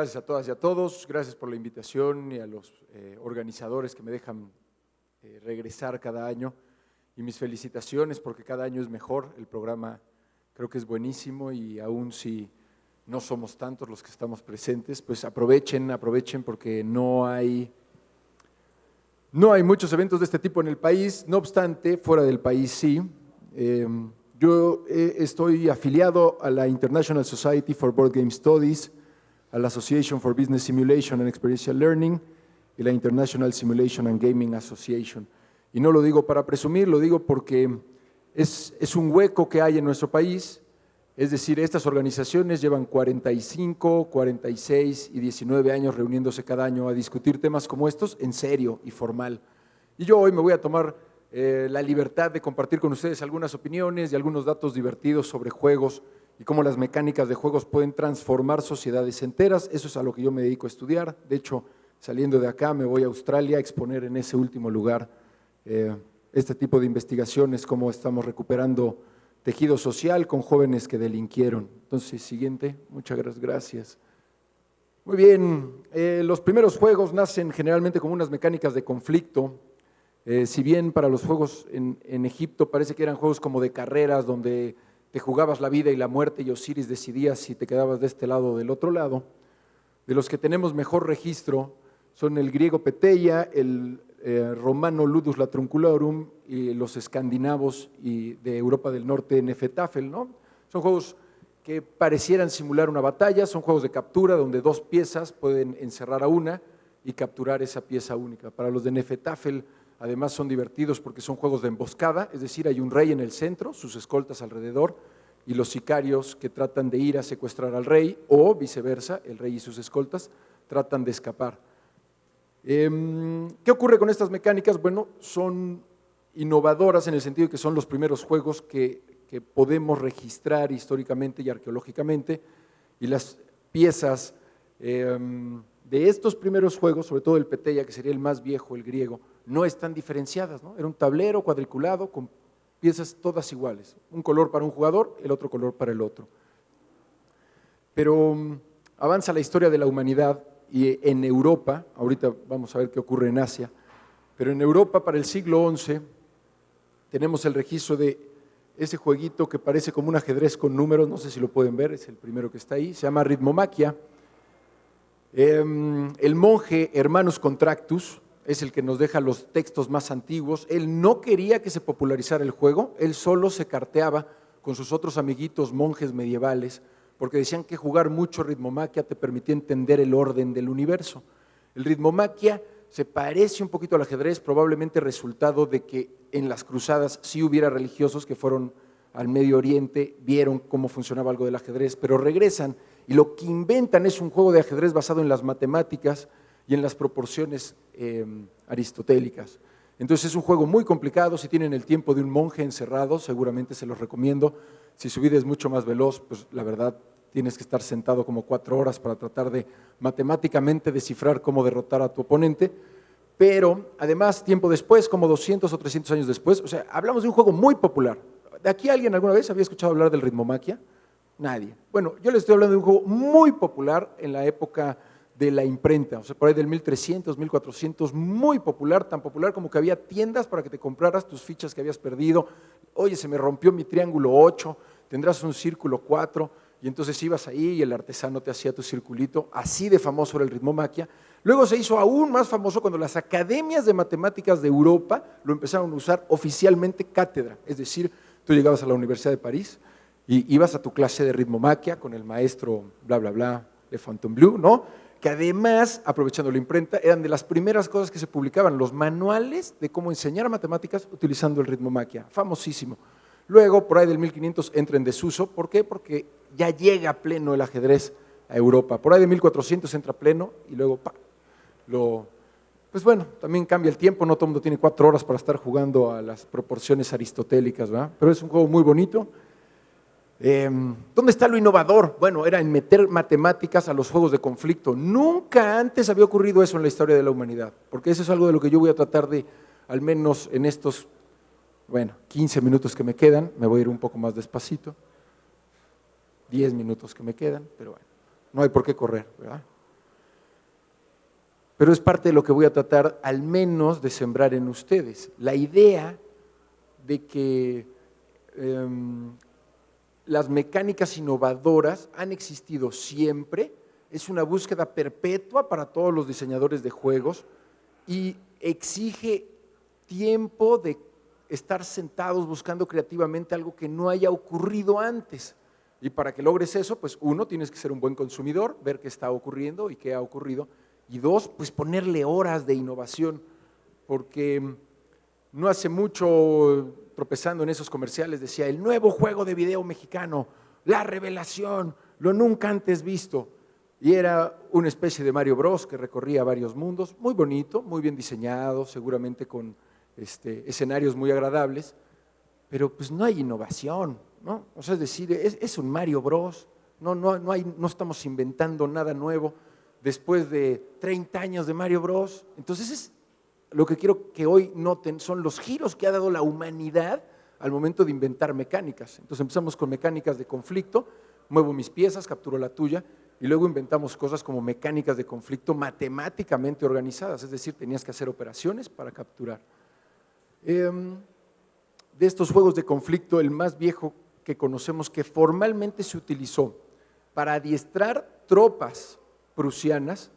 Gracias a todas y a todos, gracias por la invitación y a los organizadores que me dejan regresar cada año. Y mis felicitaciones porque cada año es mejor, el programa creo que es buenísimo y aún si no somos tantos los que estamos presentes, pues aprovechen porque no hay muchos eventos de este tipo en el país, no obstante, fuera del país sí. Yo estoy afiliado a la International Society for Board Game Studies, a la Association for Business Simulation and Experiential Learning y la International Simulation and Gaming Association. Y no lo digo para presumir, lo digo porque es un hueco que hay en nuestro país, es decir, estas organizaciones llevan 45, 46 y 19 años reuniéndose cada año a discutir temas como estos en serio y formal. Y yo hoy me voy a tomar la libertad de compartir con ustedes algunas opiniones y algunos datos divertidos sobre juegos y cómo las mecánicas de juegos pueden transformar sociedades enteras. Eso es a lo que yo me dedico a estudiar. De hecho, saliendo de acá me voy a Australia a exponer en ese último lugar este tipo de investigaciones, cómo estamos recuperando tejido social con jóvenes que delinquieron. Entonces, siguiente, muchas gracias. Muy bien, los primeros juegos nacen generalmente como unas mecánicas de conflicto. Si bien para los juegos en Egipto parece que eran juegos como de carreras, donde te jugabas la vida y la muerte y Osiris decidía si te quedabas de este lado o del otro lado, de los que tenemos mejor registro son el griego Peteia, el romano Ludus Latrunculorum y los escandinavos y de Europa del Norte Nefetafel, ¿no? Son juegos que parecieran simular una batalla, son juegos de captura donde dos piezas pueden encerrar a una y capturar esa pieza única. Para los de Nefetafel, además son divertidos porque son juegos de emboscada, es decir, hay un rey en el centro, sus escoltas alrededor y los sicarios que tratan de ir a secuestrar al rey o viceversa, el rey y sus escoltas tratan de escapar. ¿Qué ocurre con estas mecánicas? Bueno, son innovadoras en el sentido de que son los primeros juegos que podemos registrar históricamente y arqueológicamente, y las piezas de estos primeros juegos, sobre todo el Peteia, que sería el más viejo, el griego, no están diferenciadas, ¿no? Era un tablero cuadriculado con piezas todas iguales, un color para un jugador, el otro color para el otro. Pero avanza la historia de la humanidad y en Europa, ahorita vamos a ver qué ocurre en Asia, pero en Europa para el siglo XI tenemos el registro de ese jueguito que parece como un ajedrez con números, no sé si lo pueden ver, es el primero que está ahí, se llama Rhythmomaquia. El monje Hermanus Contractus es el que nos deja los textos más antiguos. Él no quería que se popularizara el juego, él solo se carteaba con sus otros amiguitos monjes medievales, porque decían que jugar mucho Rhythmomaquia te permitía entender el orden del universo. El Rhythmomaquia se parece un poquito al ajedrez, probablemente resultado de que en las cruzadas sí hubiera religiosos que fueron al Medio Oriente, vieron cómo funcionaba algo del ajedrez, pero regresan y lo que inventan es un juego de ajedrez basado en las matemáticas y en las proporciones aristotélicas. Entonces es un juego muy complicado, si tienen el tiempo de un monje encerrado, seguramente se los recomiendo. Si su vida es mucho más veloz, pues la verdad tienes que estar sentado como 4 horas para tratar de matemáticamente descifrar cómo derrotar a tu oponente, pero además tiempo después, como 200 o 300 años después, o sea, hablamos de un juego muy popular. ¿De aquí alguien alguna vez había escuchado hablar del Rhythmomaquia? Nadie. Bueno, yo les estoy hablando de un juego muy popular en la época de la imprenta, o sea, por ahí del 1300, 1400, muy popular, tan popular como que había tiendas para que te compraras tus fichas que habías perdido. Oye, se me rompió mi triángulo 8, tendrás un círculo 4, y entonces ibas ahí y el artesano te hacía tu circulito. Así de famoso era el Rhythmomaquia. Luego se hizo aún más famoso cuando las academias de matemáticas de Europa lo empezaron a usar oficialmente cátedra, es decir, tú llegabas a la Universidad de París y ibas a tu clase de Rhythmomaquia con el maestro bla bla bla de Fontainebleau, ¿no? Que además, aprovechando la imprenta, eran de las primeras cosas que se publicaban, los manuales de cómo enseñar matemáticas utilizando el Rhythmomaquia, famosísimo. Luego, por ahí del 1500, entra en desuso. ¿Por qué? Porque ya llega a pleno el ajedrez a Europa. Por ahí de 1400 entra pleno y luego, pues bueno, también cambia el tiempo, no todo el mundo tiene 4 horas para estar jugando a las proporciones aristotélicas, ¿verdad? Pero es un juego muy bonito. ¿Dónde está lo innovador? Bueno, era en meter matemáticas a los juegos de conflicto. Nunca antes había ocurrido eso en la historia de la humanidad, porque eso es algo de lo que yo voy a tratar de, al menos en estos 15 minutos que me quedan, me voy a ir un poco más despacito, 10 minutos que me quedan, pero bueno, no hay por qué correr, ¿verdad? pero es parte de lo que voy a tratar al menos de sembrar en ustedes. La idea de que las mecánicas innovadoras han existido siempre, es una búsqueda perpetua para todos los diseñadores de juegos y exige tiempo de estar sentados buscando creativamente algo que no haya ocurrido antes. Y para que logres eso, pues uno, tienes que ser un buen consumidor, ver qué está ocurriendo y qué ha ocurrido. Y dos, pues ponerle horas de innovación, porque no hace mucho, tropezando en esos comerciales, decía, el nuevo juego de video mexicano, la revelación, lo nunca antes visto. Y era una especie de Mario Bros. Que recorría varios mundos, muy bonito, muy bien diseñado, seguramente con escenarios muy agradables, pero pues no hay innovación, ¿no? O sea, es decir, es un Mario Bros. No estamos inventando nada nuevo después de 30 años de Mario Bros. Entonces, lo que quiero que hoy noten son los giros que ha dado la humanidad al momento de inventar mecánicas. Entonces empezamos con mecánicas de conflicto, muevo mis piezas, capturo la tuya, y luego inventamos cosas como mecánicas de conflicto matemáticamente organizadas, es decir, tenías que hacer operaciones para capturar. De estos juegos de conflicto, el más viejo que conocemos que formalmente se utilizó para adiestrar tropas prusianas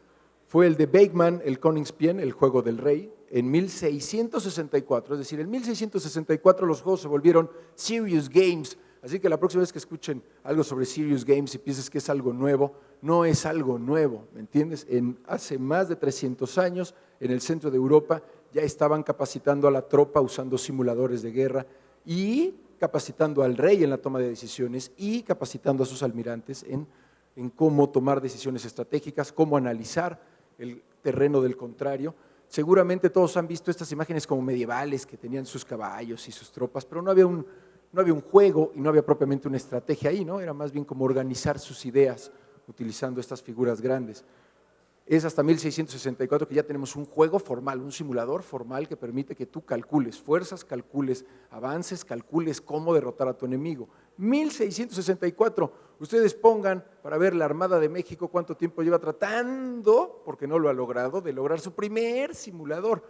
fue el de Beckmann, el Königsspiel, el juego del rey, en 1664. Es decir, en 1664 los juegos se volvieron serious games. Así que la próxima vez que escuchen algo sobre serious games y pienses que es algo nuevo, no es algo nuevo, ¿me entiendes? Hace más de 300 años, en el centro de Europa, ya estaban capacitando a la tropa usando simuladores de guerra y capacitando al rey en la toma de decisiones y capacitando a sus almirantes en cómo tomar decisiones estratégicas, cómo analizar el terreno del contrario. Seguramente todos han visto estas imágenes como medievales que tenían sus caballos y sus tropas, pero no había un juego y no había propiamente una estrategia ahí, ¿no? Era más bien como organizar sus ideas utilizando estas figuras grandes. Es hasta 1664 que ya tenemos un juego formal, un simulador formal que permite que tú calcules fuerzas, calcules avances, calcules cómo derrotar a tu enemigo. 1664, ustedes pongan para ver la Armada de México cuánto tiempo lleva tratando, porque no lo ha logrado, de lograr su primer simulador.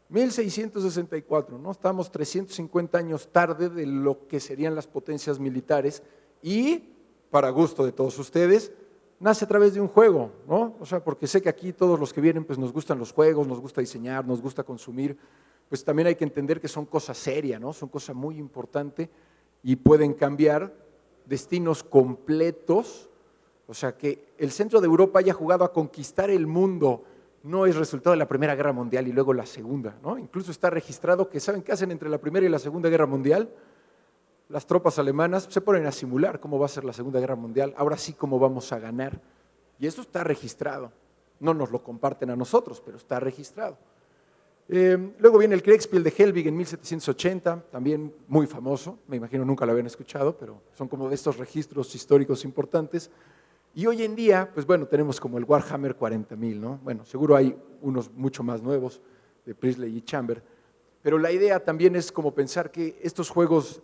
1664, ¿no? Estamos 350 años tarde de lo que serían las potencias militares y, para gusto de todos ustedes, nace a través de un juego, ¿no? O sea, porque sé que aquí todos los que vienen pues nos gustan los juegos, nos gusta diseñar, nos gusta consumir, pues también hay que entender que son cosas serias, ¿no? Son cosas muy importantes y pueden cambiar destinos completos. O sea, que el centro de Europa haya jugado a conquistar el mundo no es resultado de la Primera Guerra Mundial y luego la Segunda, ¿no? Incluso está registrado que, ¿saben qué hacen entre la Primera y la Segunda Guerra Mundial? Las tropas alemanas se ponen a simular cómo va a ser la Segunda Guerra Mundial, ahora sí cómo vamos a ganar. Y eso está registrado. No nos lo comparten a nosotros, pero está registrado. Luego viene el Kriegspiel de Helvig en 1780, también muy famoso, me imagino nunca lo habían escuchado, pero son como de estos registros históricos importantes. Y hoy en día, pues bueno, tenemos como el Warhammer 40.000, ¿no? Bueno, seguro hay unos mucho más nuevos de Priestley y Chamber, pero la idea también es como pensar que estos juegos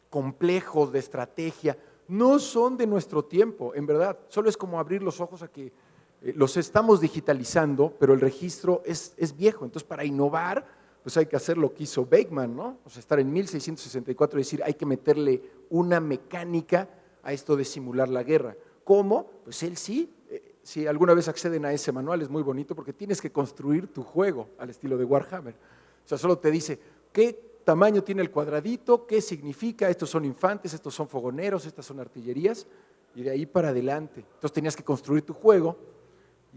complejos de estrategia no son de nuestro tiempo, en verdad, solo es como abrir los ojos a que los estamos digitalizando, pero el registro es viejo, entonces para innovar, pues hay que hacer lo que hizo Beckmann, ¿no? O sea, estar en 1664 y decir, hay que meterle una mecánica a esto de simular la guerra. ¿Cómo? Pues él sí, si alguna vez acceden a ese manual es muy bonito porque tienes que construir tu juego al estilo de Warhammer. O sea, solo te dice qué tamaño tiene el cuadradito, qué significa, estos son infantes, estos son fogoneros, estas son artillerías, y de ahí para adelante. Entonces tenías que construir tu juego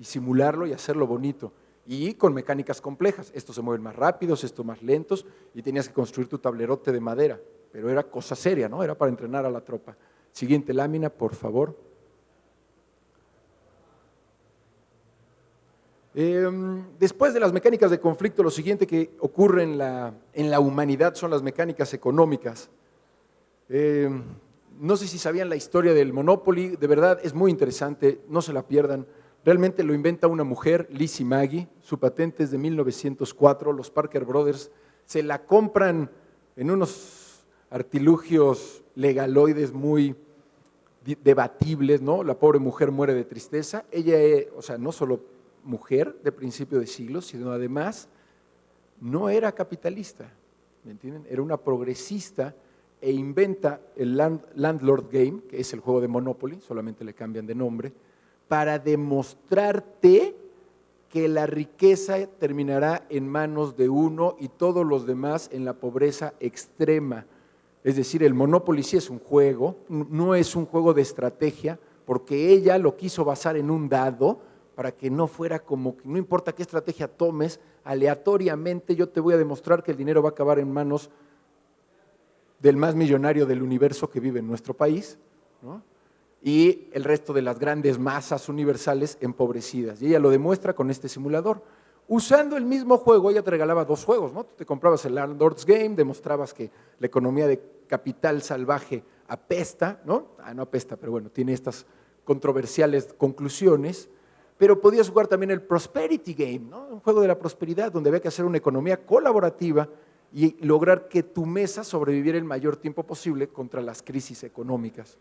y simularlo y hacerlo bonito. Y con mecánicas complejas, estos se mueven más rápidos, estos más lentos, y tenías que construir tu tablerote de madera, pero era cosa seria, ¿no? Era para entrenar a la tropa. Siguiente lámina, por favor. Después de las mecánicas de conflicto, lo siguiente que ocurre en la humanidad son las mecánicas económicas. No sé si sabían la historia del Monopoly, de verdad es muy interesante, no se la pierdan. Realmente lo inventa una mujer, Lizzie Magie, su patente es de 1904, los Parker Brothers se la compran en unos artilugios legaloides muy debatibles, ¿no? La pobre mujer muere de tristeza, ella, o sea, no solo mujer de principio de siglo, sino además no era capitalista, ¿me entienden? Era una progresista e inventa el Landlord Game, que es el juego de Monopoly, solamente le cambian de nombre, para demostrarte que la riqueza terminará en manos de uno y todos los demás en la pobreza extrema. Es decir, el Monopoly sí es un juego, no es un juego de estrategia, porque ella lo quiso basar en un dado para que no fuera como que no importa qué estrategia tomes, aleatoriamente yo te voy a demostrar que el dinero va a acabar en manos del más millonario del universo que vive en nuestro país, ¿no? Y el resto de las grandes masas universales empobrecidas. Y ella lo demuestra con este simulador. Usando el mismo juego, ella te regalaba dos juegos, ¿no? Tú te comprabas el Landlord's Game, demostrabas que la economía de capital salvaje apesta, ¿no? No apesta, pero bueno, tiene estas controversiales conclusiones. Pero podías jugar también el Prosperity Game, ¿no? Un juego de la prosperidad, donde había que hacer una economía colaborativa y lograr que tu mesa sobreviviera el mayor tiempo posible contra las crisis económicas.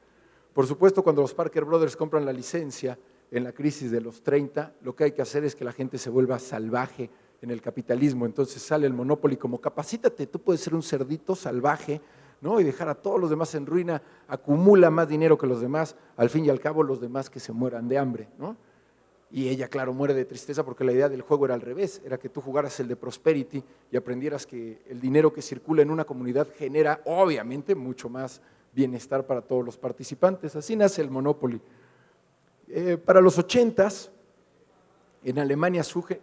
Por supuesto, cuando los Parker Brothers compran la licencia en la crisis de los 30, lo que hay que hacer es que la gente se vuelva salvaje en el capitalismo. Entonces sale el Monopoly como capacítate, tú puedes ser un cerdito salvaje, ¿no? Y dejar a todos los demás en ruina, acumula más dinero que los demás, al fin y al cabo los demás que se mueran de hambre, ¿no? Y ella, claro, muere de tristeza porque la idea del juego era al revés, era que tú jugaras el de Prosperity y aprendieras que el dinero que circula en una comunidad genera, obviamente, mucho más bienestar para todos los participantes. Así nace el Monopoly. Para los 80s, en Alemania surge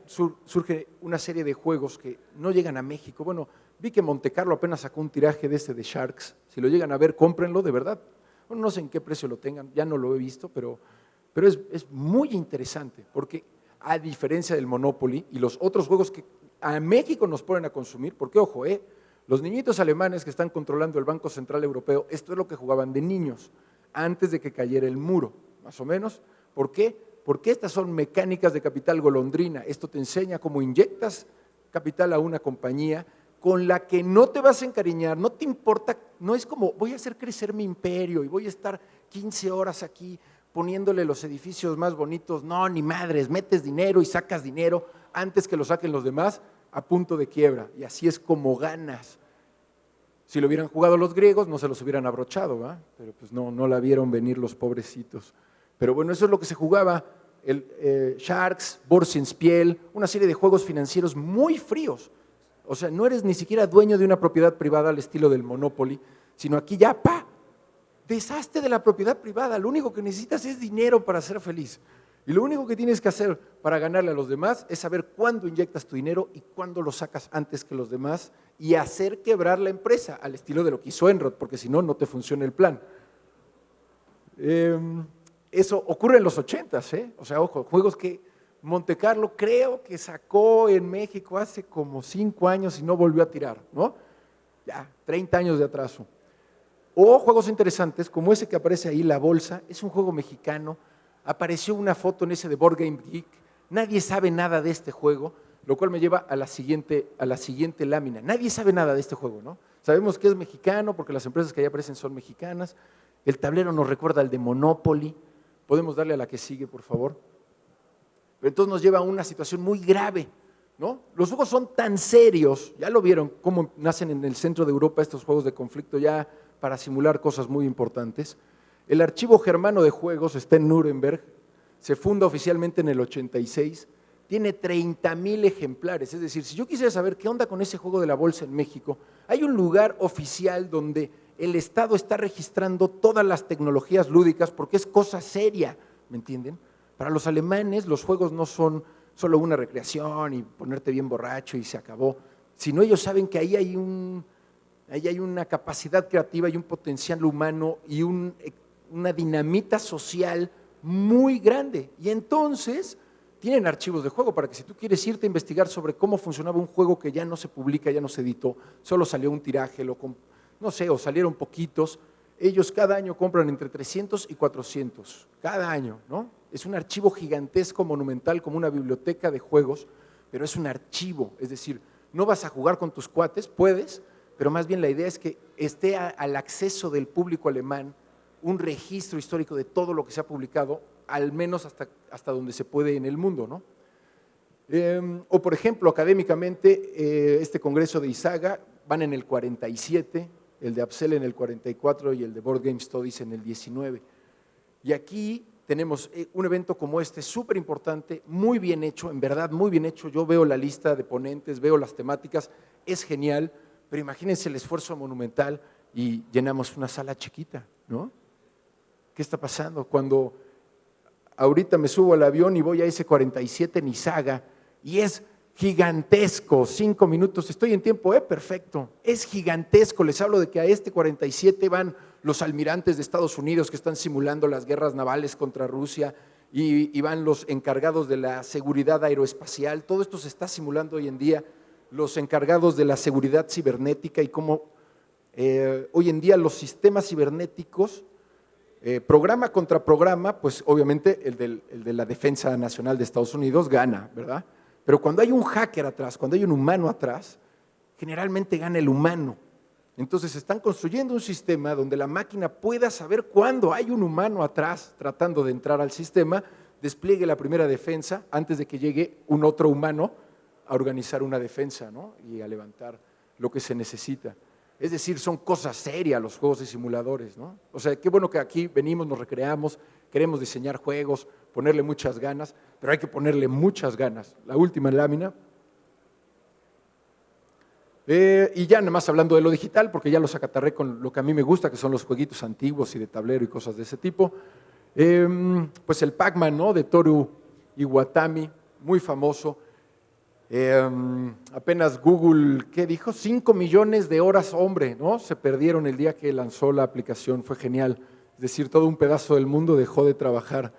una serie de juegos que no llegan a México. Bueno, vi que Monte Carlo apenas sacó un tiraje de este de Sharks. Si lo llegan a ver, cómprenlo, de verdad. Bueno, no sé en qué precio lo tengan, ya no lo he visto, pero es muy interesante, porque a diferencia del Monopoly y los otros juegos que a México nos ponen a consumir, porque ojo, los niñitos alemanes que están controlando el Banco Central Europeo, esto es lo que jugaban de niños, antes de que cayera el muro, más o menos. ¿Por qué? Porque estas son mecánicas de capital golondrina. Esto te enseña cómo inyectas capital a una compañía con la que no te vas a encariñar, no te importa, no es como voy a hacer crecer mi imperio y voy a estar 15 horas aquí poniéndole los edificios más bonitos. No, ni madres, metes dinero y sacas dinero antes que lo saquen los demás a punto de quiebra. Y así es como ganas. Si lo hubieran jugado los griegos, no se los hubieran abrochado, ¿verdad? Pero pues no la vieron venir los pobrecitos. Pero bueno, eso es lo que se jugaba, el Sharks, Borsienspiel, una serie de juegos financieros muy fríos. O sea, no eres ni siquiera dueño de una propiedad privada al estilo del Monopoly, sino aquí ya, deshazte de la propiedad privada, lo único que necesitas es dinero para ser feliz. Y lo único que tienes que hacer para ganarle a los demás es saber cuándo inyectas tu dinero y cuándo lo sacas antes que los demás y hacer quebrar la empresa al estilo de lo que hizo Enrod, porque si no, no te funciona el plan. Eso ocurre en los 80s, o sea, ojo, juegos que Monte Carlo creo que sacó en México hace como 5 años y no volvió a tirar, ¿no? Ya, 30 años de atraso. O juegos interesantes como ese que aparece ahí, La Bolsa, es un juego mexicano, apareció una foto en ese de Board Game Geek, nadie sabe nada de este juego, lo cual me lleva a la siguiente lámina. Nadie sabe nada de este juego, ¿no? Sabemos que es mexicano porque las empresas que ahí aparecen son mexicanas, el tablero nos recuerda al de Monopoly. Podemos darle a la que sigue, por favor. Pero entonces nos lleva a una situación muy grave, ¿no? Los juegos son tan serios, ya lo vieron cómo nacen en el centro de Europa estos juegos de conflicto ya para simular cosas muy importantes. El Archivo Germano de Juegos está en Nuremberg, se funda oficialmente en el 86, tiene 30,000 ejemplares. Es decir, si yo quisiera saber qué onda con ese juego de la bolsa en México, hay un lugar oficial donde el Estado está registrando todas las tecnologías lúdicas porque es cosa seria, ¿me entienden? Para los alemanes los juegos no son solo una recreación y ponerte bien borracho y se acabó, sino ellos saben que ahí hay una capacidad creativa y un potencial humano y una dinamita social muy grande. Y entonces tienen archivos de juego para que si tú quieres irte a investigar sobre cómo funcionaba un juego que ya no se publica, ya no se editó, solo salió un tiraje, no sé, o salieron poquitos, ellos cada año compran entre 300 y 400, cada año, ¿no? Es un archivo gigantesco, monumental, como una biblioteca de juegos, pero es un archivo, es decir, no vas a jugar con tus cuates, puedes, pero más bien la idea es que esté al acceso del público alemán un registro histórico de todo lo que se ha publicado, al menos hasta donde se puede en el mundo, ¿no? O por ejemplo, académicamente, este congreso de ISAGA van en el 47, el de Upsell en el 44 y el de Board Game Studies en el 19. Y aquí tenemos un evento como este, súper importante, muy bien hecho, en verdad muy bien hecho. Yo veo la lista de ponentes, veo las temáticas, es genial, pero imagínense el esfuerzo monumental y llenamos una sala chiquita, ¿no? ¿Qué está pasando? Cuando ahorita me subo al avión y voy a ese 47 en ISAGA y es gigantesco, 5 minutos, estoy en tiempo, perfecto, es gigantesco. Les hablo de que a este 47 van los almirantes de Estados Unidos que están simulando las guerras navales contra Rusia y van los encargados de la seguridad aeroespacial. Todo esto se está simulando hoy en día, los encargados de la seguridad cibernética y cómo hoy en día los sistemas cibernéticos, programa contra programa, pues obviamente el de la Defensa Nacional de Estados Unidos gana, ¿verdad? Pero cuando hay un hacker atrás, cuando hay un humano atrás, generalmente gana el humano. Entonces están construyendo un sistema donde la máquina pueda saber cuándo hay un humano atrás tratando de entrar al sistema, despliegue la primera defensa antes de que llegue un otro humano a organizar una defensa, ¿no? Y a levantar lo que se necesita. Es decir, son cosas serias los juegos de simuladores, ¿no? O sea, qué bueno que aquí venimos, nos recreamos, queremos diseñar juegos, ponerle muchas ganas, pero hay que ponerle muchas ganas. La última lámina. Y ya nada más hablando de lo digital, porque ya los acatarré con lo que a mí me gusta, que son los jueguitos antiguos y de tablero y cosas de ese tipo. Pues el Pac-Man, ¿no? De Toru Iwatani, muy famoso. Apenas Google, ¿qué dijo? 5 millones de horas, hombre, ¿no? Se perdieron el día que lanzó la aplicación, fue genial. Es decir, todo un pedazo del mundo dejó de trabajar.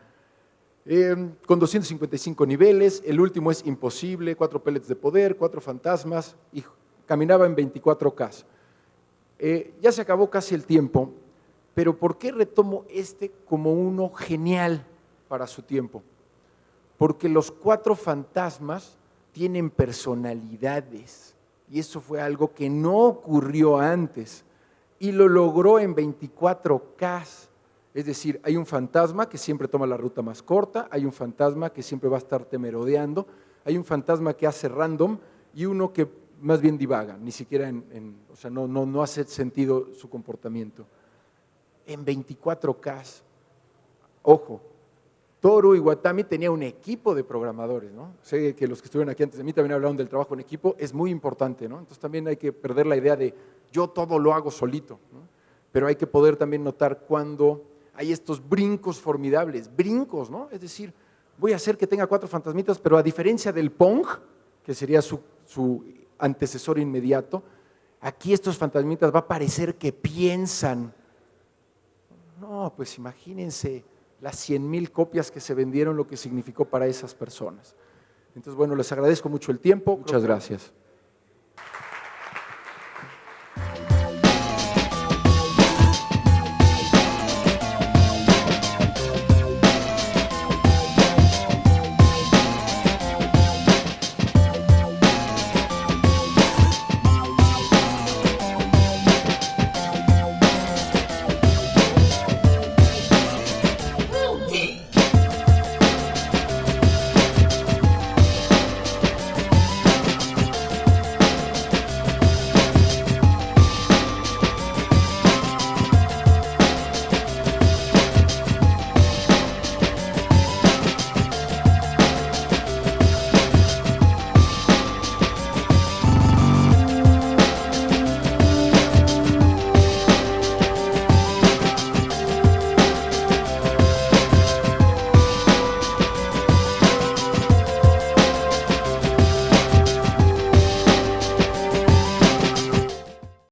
Con 255 niveles, el último es imposible, 4 pellets de poder, 4 fantasmas, y caminaba en 24K. Ya se acabó casi el tiempo, pero ¿por qué retomo este como uno genial para su tiempo? Porque los 4 fantasmas tienen personalidades y eso fue algo que no ocurrió antes y lo logró en 24K. Es decir, hay un fantasma que siempre toma la ruta más corta, hay un fantasma que siempre va a estarte merodeando, hay un fantasma que hace random y uno que más bien divaga, ni siquiera o sea, no hace sentido su comportamiento. En 24K, ojo, Toru Iwatani tenía un equipo de programadores, ¿no? Sé que los que estuvieron aquí antes de mí también hablaron del trabajo en equipo, es muy importante, ¿no? Entonces también hay que perder la idea de yo todo lo hago solito, ¿no? Pero hay que poder también notar cuando hay estos brincos formidables, brincos, ¿no? Es decir, voy a hacer que tenga 4 fantasmitas, pero a diferencia del Pong, que sería su antecesor inmediato, aquí estos fantasmitas va a parecer que piensan. No, pues imagínense las 100,000 copias que se vendieron, lo que significó para esas personas. Entonces, bueno, les agradezco mucho el tiempo. Muchas gracias.